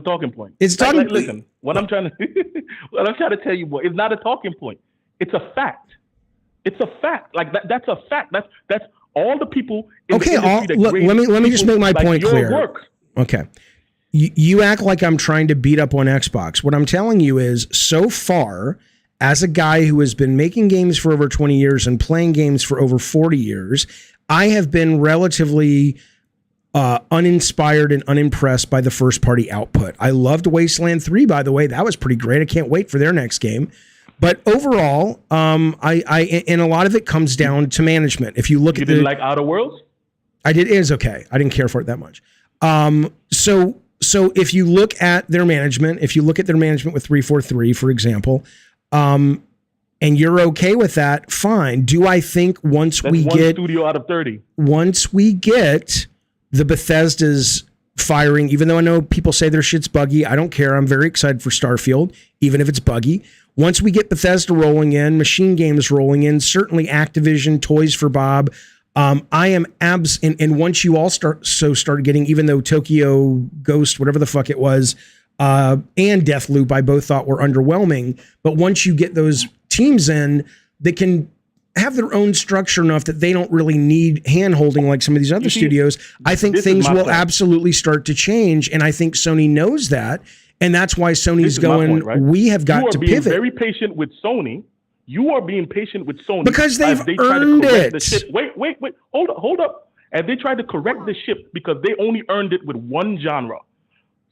Speaker 3: talking point.
Speaker 1: It's talking.
Speaker 3: Listen, what I'm trying to tell you, boy, it's not a talking point. It's a fact. It's a fact. Like that's a fact. That's all the people. Let me just make my point clear. Work.
Speaker 1: Okay. You act like I'm trying to beat up on Xbox. What I'm telling you is, so far, as a guy who has been making games for over 20 years and playing games for over 40 years, I have been relatively uninspired and unimpressed by the first party output. I loved Wasteland 3, by the way. That was pretty great. I can't wait for their next game. But overall, I and a lot of it comes down to management. If you look at
Speaker 3: didn't like Outer Worlds?
Speaker 1: I did. It is okay. I didn't care for it that much. So if you look at their management, with 343, for example, and you're okay with that, fine. Do I think once we get
Speaker 3: studio out of 30,
Speaker 1: once we get the Bethesda's firing, even though I know people say their shit's buggy, I don't care. I'm very excited for Starfield, even if it's buggy. Once we get Bethesda rolling in, Machine Games rolling in, certainly Activision, Toys for Bob, I am and once you all start getting, even though Tokyo Ghost, whatever the fuck it was, and Deathloop, I both thought were underwhelming. But once you get those teams in, they can have their own structure enough that they don't really need hand-holding like some of these other studios. I think things will absolutely start to change, and I think Sony knows that, and that's why Sony's going, right? We have got to pivot. You are being
Speaker 3: very patient with Sony. You are being patient with Sony.
Speaker 1: Because they've earned it.
Speaker 3: Wait. Hold up. And they tried to correct the ship because they only earned it with one genre.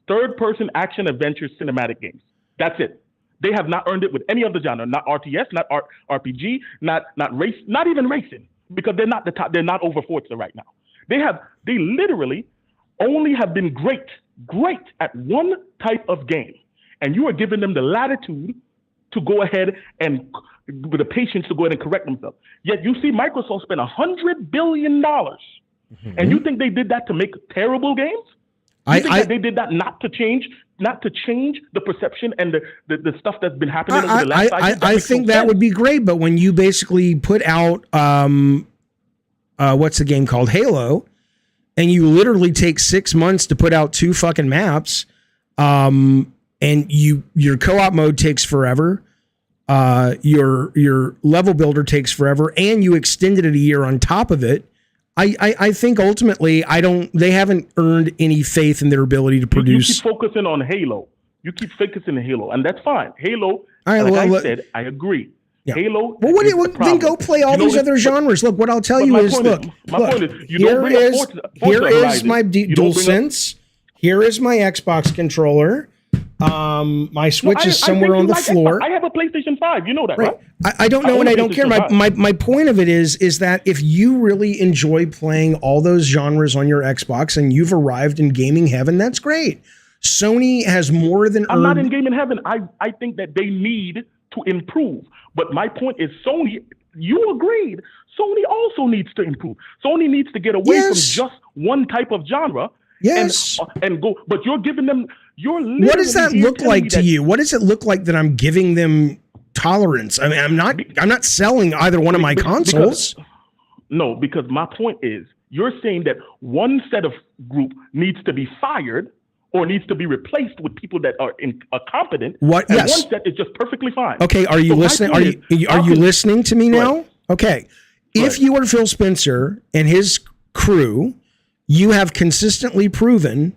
Speaker 3: Third-person action-adventure cinematic games. That's it. They have not earned it with any other genre. Not RTS, not RPG, not race, not even racing. Because they're not the top. They're not over Forza right now. They literally only have been great at one type of game. And you are giving them the latitude to go ahead and with the patience to go ahead and correct themselves. Yet you see Microsoft spend $100 billion, and you think they did that to make terrible games? You think that they did that not to change the perception and the stuff that's been happening over the last 5 years?
Speaker 1: I think that would be great, but when you basically put out what's the game called, Halo, and you literally take 6 months to put out 2 fucking maps, and your co-op mode takes forever, your level builder takes forever, and you extended it a year on top of it. I think ultimately they haven't earned any faith in their ability to produce.
Speaker 3: You keep focusing on Halo. You keep focusing on Halo, and that's fine. Halo,
Speaker 1: I
Speaker 3: said, I agree.
Speaker 1: Yeah.
Speaker 3: Halo.
Speaker 1: Well, then go play all these other genres. Look, what I'll tell you is, look, here is my DualSense. Here is my Xbox controller. My Switch is somewhere on the floor.
Speaker 3: I have a PlayStation 5. You know that, right?
Speaker 1: I don't know, and I don't care. My point of it is that if you really enjoy playing all those genres on your Xbox and you've arrived in gaming heaven, that's great. Sony has more than
Speaker 3: I'm not in gaming heaven. I think that they need to improve. But my point is, Sony, you agreed. Sony also needs to improve. Sony needs to get away from just one type of genre.
Speaker 1: Yes.
Speaker 3: And go, but you're giving them.
Speaker 1: What does that look like to you? What does it look like that I'm giving them tolerance? I mean, I'm not selling either one of my consoles.
Speaker 3: Because my point is, you're saying that one set of group needs to be fired or needs to be replaced with people that are competent.
Speaker 1: What?
Speaker 3: And
Speaker 1: yes.
Speaker 3: one set is just perfectly fine.
Speaker 1: Okay. Are you listening? Are you listening to me now? Right. Okay. If you are Phil Spencer and his crew, you have consistently proven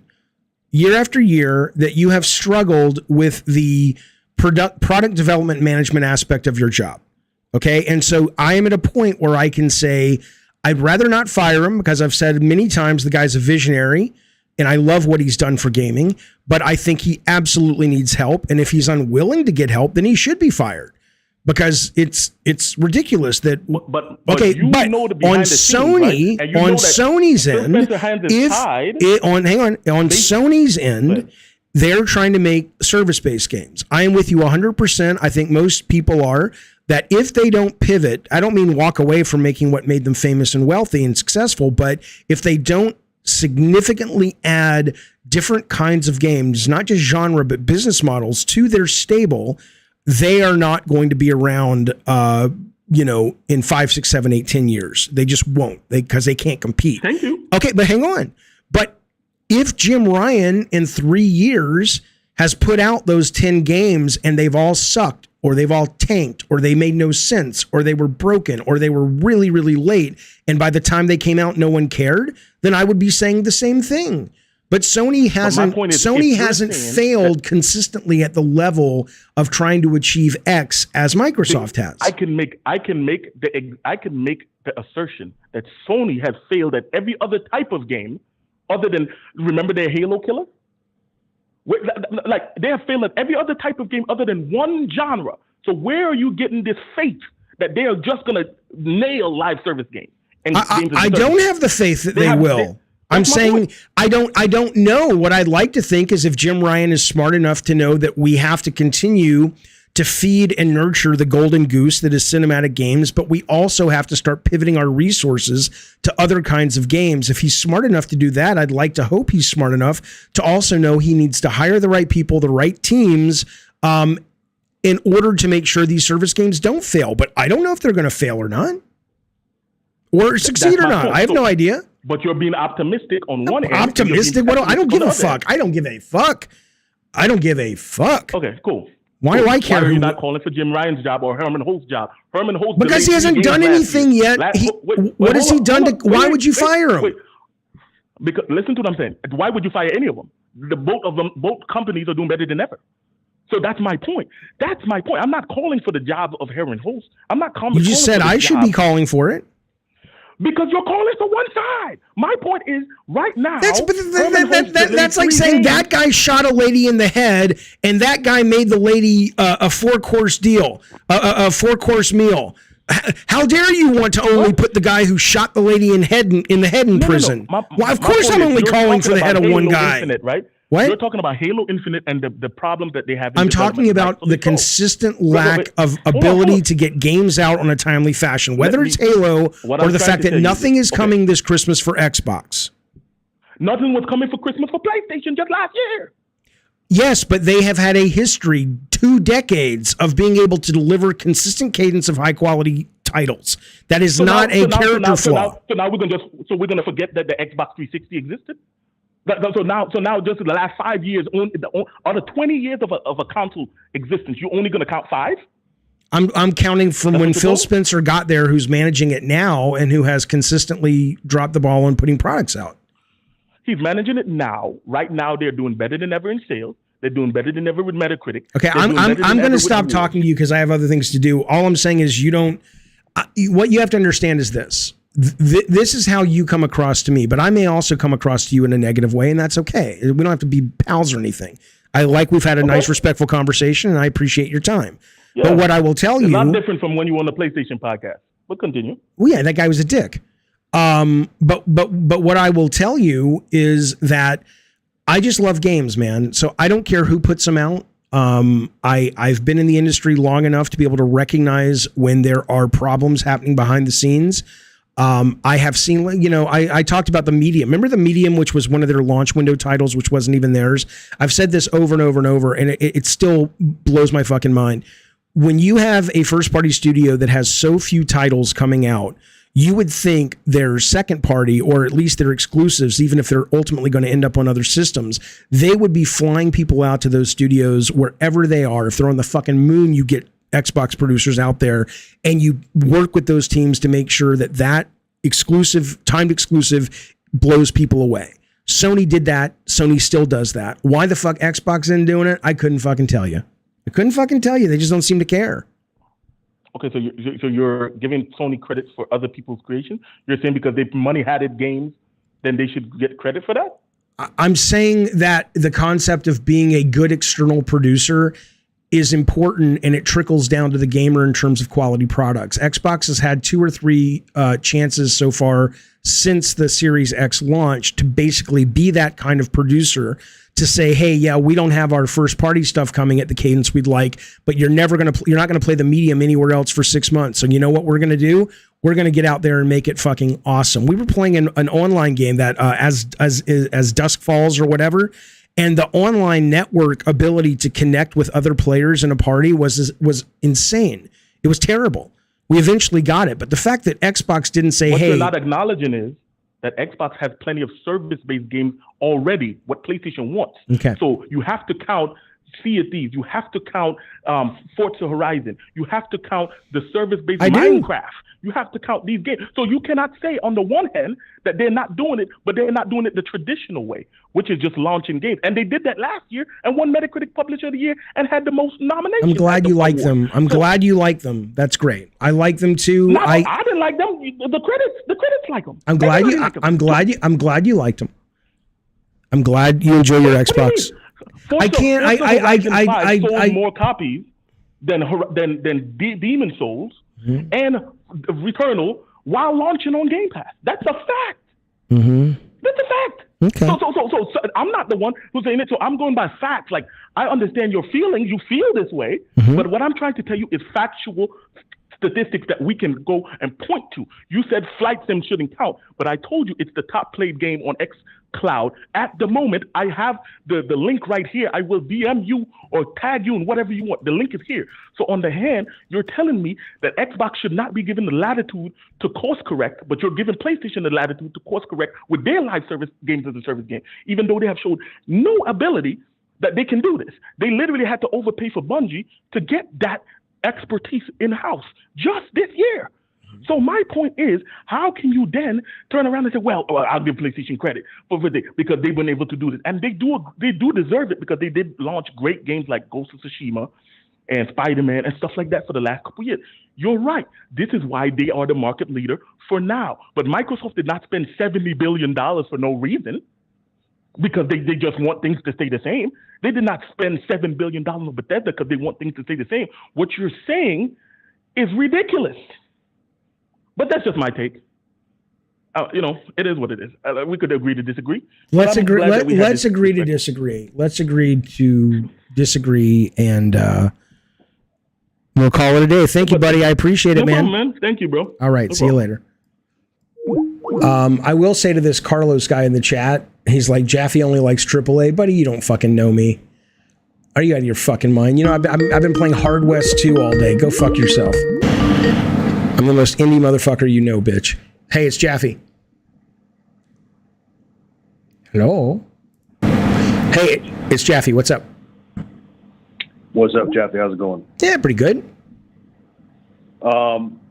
Speaker 1: year after year that you have struggled with the product development management aspect of your job. Okay. And so I am at a point where I can say, I'd rather not fire him, because I've said many times the guy's a visionary and I love what he's done for gaming, but I think he absolutely needs help. And if he's unwilling to get help, then he should be fired, because it's ridiculous that. But on Sony, right? On Sony's end, Sony's end, they're trying to make service-based games. I am with you 100%. I think most people are. That if they don't pivot, I don't mean walk away from making what made them famous and wealthy and successful, but if they don't significantly add different kinds of games, not just genre, but business models to their stable, they are not going to be around, in 5, 6, 7, 8, 10 years. They just won't, because they can't compete.
Speaker 3: Thank you.
Speaker 1: Okay, but hang on. But if Jim Ryan in 3 years has put out those 10 games and they've all sucked, or they've all tanked, or they made no sense, or they were broken, or they were really, really late, and by the time they came out, no one cared, then I would be saying the same thing. But Sony hasn't failed consistently at the level of trying to achieve X as Microsoft has.
Speaker 3: I can make the assertion that Sony has failed at every other type of game, other than, remember their Halo killer? Like, they have failed at every other type of game other than one genre. So where are you getting this faith that they are just going to nail live service games? I
Speaker 1: don't have the faith that they will. I'm saying I don't know. What I'd like to think is, if Jim Ryan is smart enough to know that we have to continue to feed and nurture the golden goose that is cinematic games, but we also have to start pivoting our resources to other kinds of games. If he's smart enough to do that, I'd like to hope he's smart enough to also know he needs to hire the right people, the right teams, in order to make sure these service games don't fail. But I don't know if they're going to fail or not, or succeed or not. Point. I have no idea.
Speaker 3: But you're being optimistic on one end.
Speaker 1: Optimistic? What? I don't give a fuck. I don't give a fuck. I don't give a fuck.
Speaker 3: Okay, cool.
Speaker 1: Why do I care?
Speaker 3: Why are you not calling for Jim Ryan's job or Herman Holtz's job? Herman Holtz,
Speaker 1: because he hasn't done anything yet. What has he done? Why would you fire him?
Speaker 3: Because listen to what I'm saying. Why would you fire any of them? Both companies are doing better than ever. So that's my point. I'm not calling for the job of Herman Holtz. I'm not calling.
Speaker 1: You just said I should be calling for it.
Speaker 3: Because you're calling for one side. My point is, right now,
Speaker 1: that's like saying that guy shot a lady in the head, and that guy made the lady a 4-course deal, a 4-course meal. How dare you want to only put the guy who shot the lady in the head in prison?
Speaker 3: No.
Speaker 1: Well, of course I'm only calling for the head of one guy.
Speaker 3: Infinite, right?
Speaker 1: What?
Speaker 3: You're talking about Halo Infinite and the problems that they have.
Speaker 1: I'm talking about the consistent lack of ability to get games out on a timely fashion, whether it's Halo or the fact that nothing is coming this Christmas for Xbox.
Speaker 3: Nothing was coming for Christmas for PlayStation just last year.
Speaker 1: Yes, but they have had a history, 2 decades, of being able to deliver consistent cadence of high quality titles. That is not a character flaw.
Speaker 3: So now we're gonna forget that the Xbox 360 existed. So now, just in the last 5 years, out of 20 years of a console existence, you're only going to count 5?
Speaker 1: I'm counting from when Phil Spencer got there, who's managing it now, and who has consistently dropped the ball on putting products out.
Speaker 3: He's managing it now. Right now, they're doing better than ever in sales. They're doing better than ever with Metacritic.
Speaker 1: Okay, I'm going to stop talking to you because I have other things to do. All I'm saying is what you have to understand is this. This is how you come across to me, but I may also come across to you in a negative way, and that's okay. We don't have to be pals or anything. We've had a nice, respectful conversation, and I appreciate your time. Yeah. But what I will tell you...
Speaker 3: It's not different from when you were on the PlayStation podcast. But continue.
Speaker 1: Well, yeah, that guy was a dick. But what I will tell you is that I just love games, man. So I don't care who puts them out. I've been in the industry long enough to be able to recognize when there are problems happening behind the scenes. I have seen, I talked about the Medium. Remember the Medium, which was one of their launch window titles, which wasn't even theirs. I've said this over and over and over, and it still blows my fucking mind. When you have a first party studio that has so few titles coming out, you would think their second party, or at least their exclusives, even if they're ultimately going to end up on other systems, they would be flying people out to those studios wherever they are. If they're on the fucking moon, you get Xbox producers out there, and you work with those teams to make sure that exclusive, timed exclusive, blows people away. Sony did that. Sony still does that. Why the fuck Xbox isn't doing it? I couldn't fucking tell you. They just don't seem to care.
Speaker 3: Okay, so you're giving Sony credit for other people's creation? You're saying because they money-hatted games, then they should get credit for that?
Speaker 1: I'm saying that the concept of being a good external producer is important, and it trickles down to the gamer in terms of quality products. Xbox has had 2 or 3 chances so far since the Series X launch to basically be that kind of producer, to say, hey, yeah, we don't have our first party stuff coming at the cadence we'd like, but you're not going to play the Medium anywhere else for 6 months. So you know what we're going to do? We're going to get out there and make it fucking awesome. We were playing an online game that as Dusk Falls or whatever, and the online network ability to connect with other players in a party was insane. It was terrible. We eventually got it, but the fact that Xbox didn't say,
Speaker 3: what
Speaker 1: hey...
Speaker 3: you're not acknowledging is that Xbox has plenty of service-based games already, what PlayStation wants.
Speaker 1: Okay.
Speaker 3: So you have to count Sea of Thieves. You have to count Forza Horizon. You have to count the service-based Minecraft. You have to count these games. So you cannot say on the one hand that they're not doing it, but they're not doing it the traditional way, which is just launching games. And they did that last year and won Metacritic Publisher of the Year and had the most nominations.
Speaker 1: I'm glad you like them. Glad you like them. That's great. I like them too.
Speaker 3: No, I didn't like them. The critics like them.
Speaker 1: I'm glad you liked them. I'm glad you enjoy your Xbox. I can't. I
Speaker 3: sold more copies than Demon Souls and Returnal while launching on Game Pass. That's a fact.
Speaker 1: Mm-hmm.
Speaker 3: That's a fact.
Speaker 1: Okay.
Speaker 3: So I'm not the one who's saying it. So I'm going by facts. Like, I understand your feelings. You feel this way, but what I'm trying to tell you is factual statistics that we can go and point to. You said Flight Sim shouldn't count, but I told you it's the top played game on xCloud. At the moment, I have the link right here. I will DM you or tag you and whatever you want. The link is here. So on the hand, you're telling me that Xbox should not be given the latitude to course correct, but you're giving PlayStation the latitude to course correct with their live service games as a service game, even though they have showed no ability that they can do this. They literally had to overpay for Bungie to get that expertise in-house just this year. So my point is, how can you then turn around and say, well, I'll give PlayStation credit because they've been able to do this. And they do deserve it because they did launch great games like Ghost of Tsushima and Spider-Man and stuff like that for the last couple of years. You're right. This is why they are the market leader for now. But Microsoft did not spend $70 billion for no reason, because they just want things to stay the same. They did not spend $7 billion on Bethesda because they want things to stay the same. What you're saying is ridiculous. But that's just my take. it is what it is. We could agree to disagree.
Speaker 1: Let's agree. Let's agree to disagree. Let's agree to disagree, and we'll call it a day. Thank you, buddy. I appreciate it, man.
Speaker 3: No problem, man. Thank you, bro.
Speaker 1: All right. See you later. I will say to this Carlos guy in the chat, he's like, Jaffe only likes AAA. Buddy, you don't fucking know me. Are you out of your fucking mind? You know, I've been playing Hard West 2 all day. Go fuck yourself. I'm the most indie motherfucker you know, bitch. Hey, it's Jaffe. Hello? Hey, it's Jaffe. What's up?
Speaker 4: What's up, Jaffe? How's it going?
Speaker 1: Yeah, pretty good.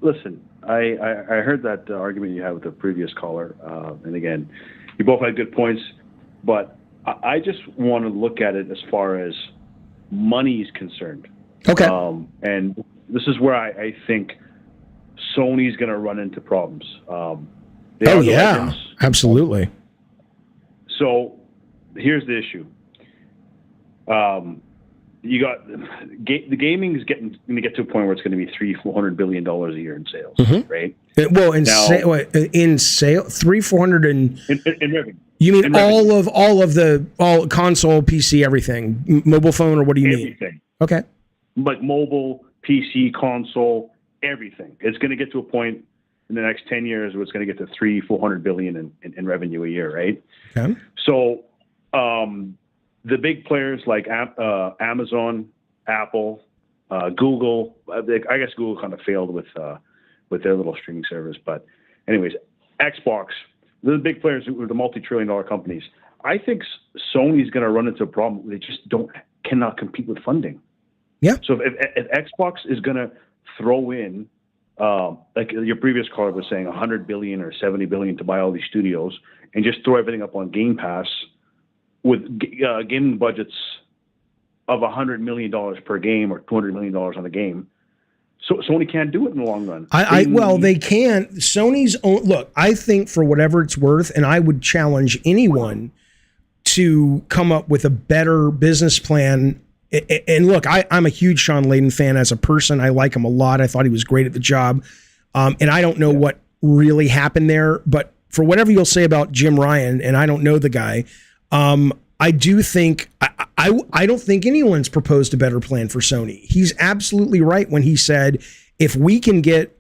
Speaker 4: Listen, I heard that argument you had with the previous caller, and again, you both had good points, but I just want to look at it as far as money is concerned.
Speaker 1: Okay.
Speaker 4: And this is where I think Sony's going to run into problems.
Speaker 1: Absolutely.
Speaker 4: So here's the issue. You got the gaming is going to get to a point where it's going to be $300-400 billion a year in sales, right?
Speaker 1: Well, in sale, 300-400
Speaker 4: in revenue.
Speaker 1: You mean all console, PC, everything, mobile phone, or what do you mean?
Speaker 4: Everything.
Speaker 1: Okay.
Speaker 4: Like mobile, PC, console, everything. It's going to get to a point in the next 10 years where it's going to get to $300-400 billion in revenue a year, right?
Speaker 1: Okay.
Speaker 4: So the big players like Amazon, Apple, Google. I guess Google kind of failed with their little streaming service, but anyways, Xbox. The big players who are the multi-trillion-dollar companies. I think Sony's going to run into a problem where they just cannot compete with funding.
Speaker 1: Yeah.
Speaker 4: So if Xbox is going to throw in, like your previous caller was saying, $100 billion or $70 billion to buy all these studios and just throw everything up on Game Pass with gaming budgets of $100 million per game or $200 million on a game. So Sony can't do it in the long run.
Speaker 1: They can. Sony's own look. I think for whatever it's worth, and I would challenge anyone to come up with a better business plan. And look, I'm a huge Sean Layden fan as a person. I like him a lot. I thought he was great at the job. And I don't know what really happened there, but for whatever you'll say about Jim Ryan, and I don't know the guy, I do think I don't think anyone's proposed a better plan for Sony. He's absolutely right when he said, if we can get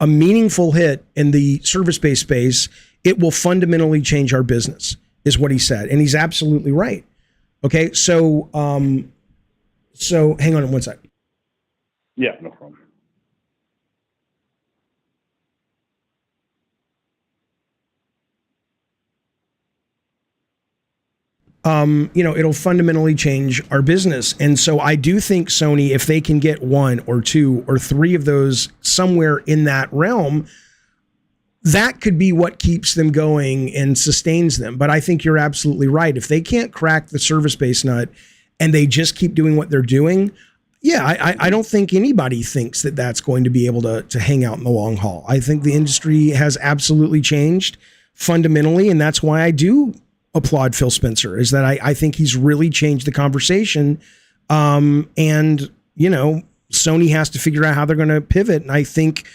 Speaker 1: a meaningful hit in the service-based space, it will fundamentally change our business, is what he said. And he's absolutely right. Okay, so hang on one second.
Speaker 4: Yeah, no problem.
Speaker 1: It'll fundamentally change our business. And so I do think Sony, if they can get 1 or 2 or 3 of those somewhere in that realm, that could be what keeps them going and sustains them. But I think you're absolutely right. If they can't crack the service-based nut and they just keep doing what they're doing, I don't think anybody thinks that that's going to be able to hang out in the long haul. I think the industry has absolutely changed fundamentally, and that's why I do applaud Phil Spencer, is that I think he's really changed the conversation. And Sony has to figure out how they're going to pivot. And I think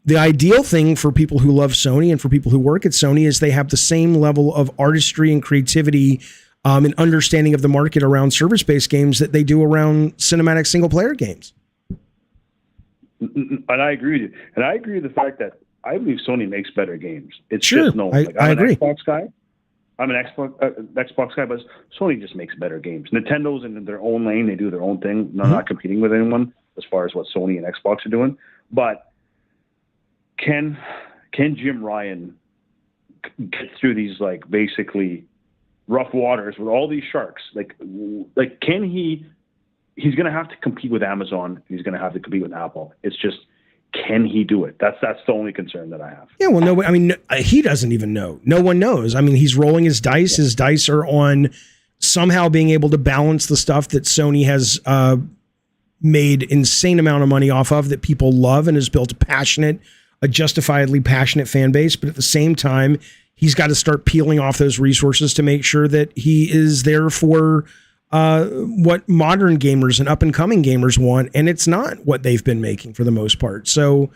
Speaker 1: the ideal thing for people who love Sony and for people who work at Sony is they have the same level of artistry and creativity and understanding of the market around service-based games that they do around cinematic single-player games.
Speaker 4: And I agree with you. And I agree with the fact that I believe Sony makes better games. It's
Speaker 1: sure,
Speaker 4: just no.
Speaker 1: I agree.
Speaker 4: I'm an Xbox guy, but Sony just makes better games. Nintendo's in their own lane; they do their own thing. They're not competing with anyone as far as what Sony and Xbox are doing. But can Jim Ryan get through these basically rough waters with all these sharks? Can he? He's going to have to compete with Amazon. He's going to have to compete with Apple. It's just, can he do it? That's the only concern that I have.
Speaker 1: Yeah, well, no, I mean, he doesn't even know. No one knows. I mean, he's rolling his dice. His dice are on somehow being able to balance the stuff that Sony has made insane amount of money off of, that people love, and has built a justifiably passionate fan base. But at the same time, he's got to start peeling off those resources to make sure that he is there for what modern gamers and up and coming gamers want. And it's not what they've been making for the most part. So,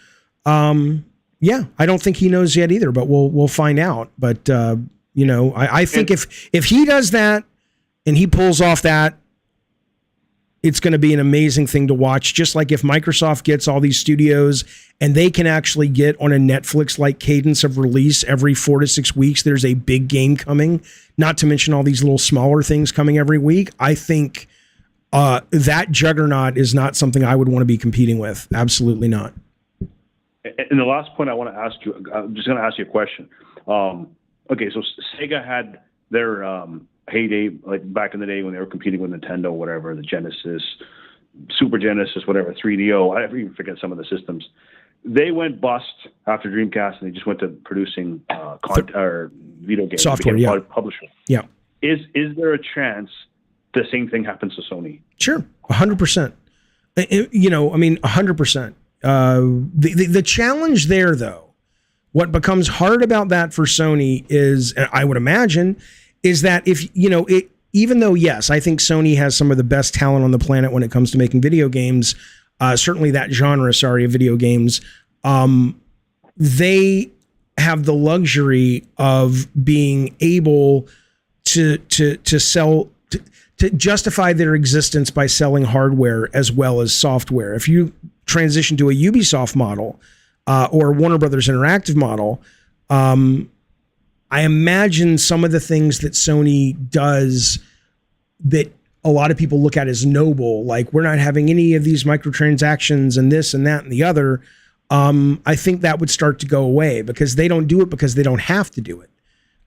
Speaker 1: Yeah, I don't think he knows yet either, but we'll find out. But you know, I think if he does that and he pulls off that, it's going to be an amazing thing to watch. Just like if Microsoft gets all these studios and they can actually get on a Netflix-like cadence of release every 4 to 6 weeks, there's a big game coming, not to mention all these little smaller things coming every week. I think that juggernaut is not something I would want to be competing with. Absolutely not.
Speaker 4: And the last point I want to ask you, I'm just going to ask you a question. Okay, so Sega had their heyday, like back in the day when they were competing with Nintendo, whatever, the Genesis, Super Genesis, whatever, 3DO. I even forget some of the systems. They went bust after Dreamcast, and they just went to producing or video games.
Speaker 1: Software, yeah.
Speaker 4: Publisher.
Speaker 1: Yeah.
Speaker 4: Is there a chance the same thing happens to Sony?
Speaker 1: Sure, 100%. You know, I mean, 100%. The challenge there, though, what becomes hard about that for Sony is, I would imagine, is that if, you know, even though, yes, I think Sony has some of the best talent on the planet when it comes to making video games, certainly that genre, of video games, they have the luxury of being able to sell, to justify their existence by selling hardware as well as software. If you transition to a Ubisoft model or Warner Brothers Interactive model, I imagine some of the things that Sony does that a lot of people look at as noble, like we're not having any of these microtransactions and this and that and the other. I think that would start to go away because they don't do it because they don't have to do it.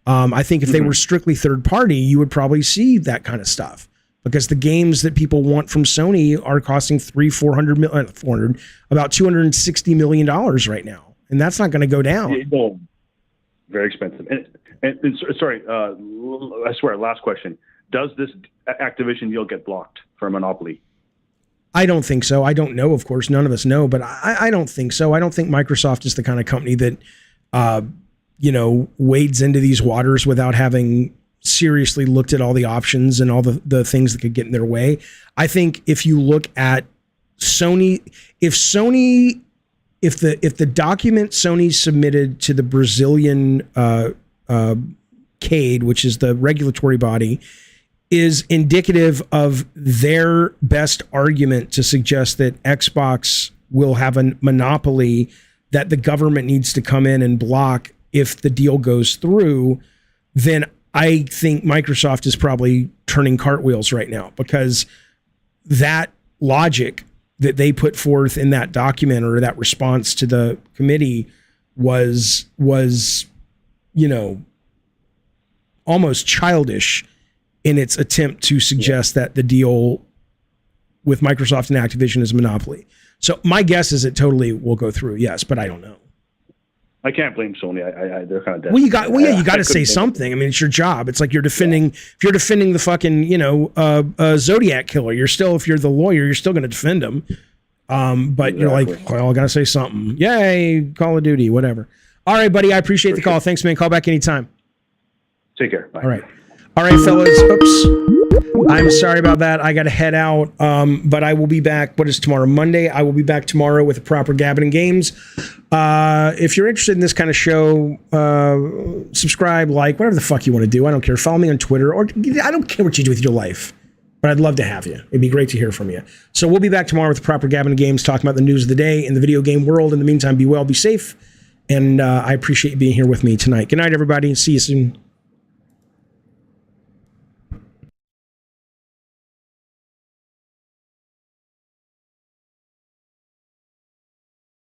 Speaker 1: I think if they were strictly third party, you would probably see that kind of stuff because the games that people want from Sony are costing about $260 million right now. And that's not going to go down.
Speaker 4: No, very expensive. And sorry, I swear, last question. Does this Activision deal get blocked for a monopoly?
Speaker 1: I don't think so. I don't know, of course. None of us know, but I don't think so. I don't think Microsoft is the kind of company that, wades into these waters without having seriously looked at all the options and all the things that could get in their way. I think if you look at Sony, if the document Sony submitted to the Brazilian CADE, which is the regulatory body, is indicative of their best argument to suggest that Xbox will have a monopoly that the government needs to come in and block if the deal goes through, then I think Microsoft is probably turning cartwheels right now because that logic that they put forth in that document or that response to the committee was almost childish in its attempt to suggest that the deal with Microsoft and Activision is a monopoly. So my guess is it totally will go through, yes, but I don't know.
Speaker 4: I can't blame Sony. They're kind of desperate.
Speaker 1: You got to say something. I mean, it's your job. It's like you're defending. If you're defending the fucking, Zodiac killer, if you're the lawyer, you're still going to defend him. But you're like, well, I got to say something. Yay, Call of Duty, whatever. All right, buddy. I appreciate the call. Thanks, man. Call back anytime.
Speaker 4: Take care. Bye.
Speaker 1: All right, fellas. Oops. I'm sorry about that. I got to head out. But I will be back. What is tomorrow? Monday. I will be back tomorrow with a proper Gabbin' Games. If you're interested in this kind of show, subscribe, like, whatever the fuck you want to do. I don't care. Follow me on Twitter, or I don't care what you do with your life, but I'd love to have you. It'd be great to hear from you. So we'll be back tomorrow with the proper Gabbin' Games, talking about the news of the day in the video game world. In the meantime, be well, be safe, and I appreciate you being here with me tonight. Good night, everybody. See you soon.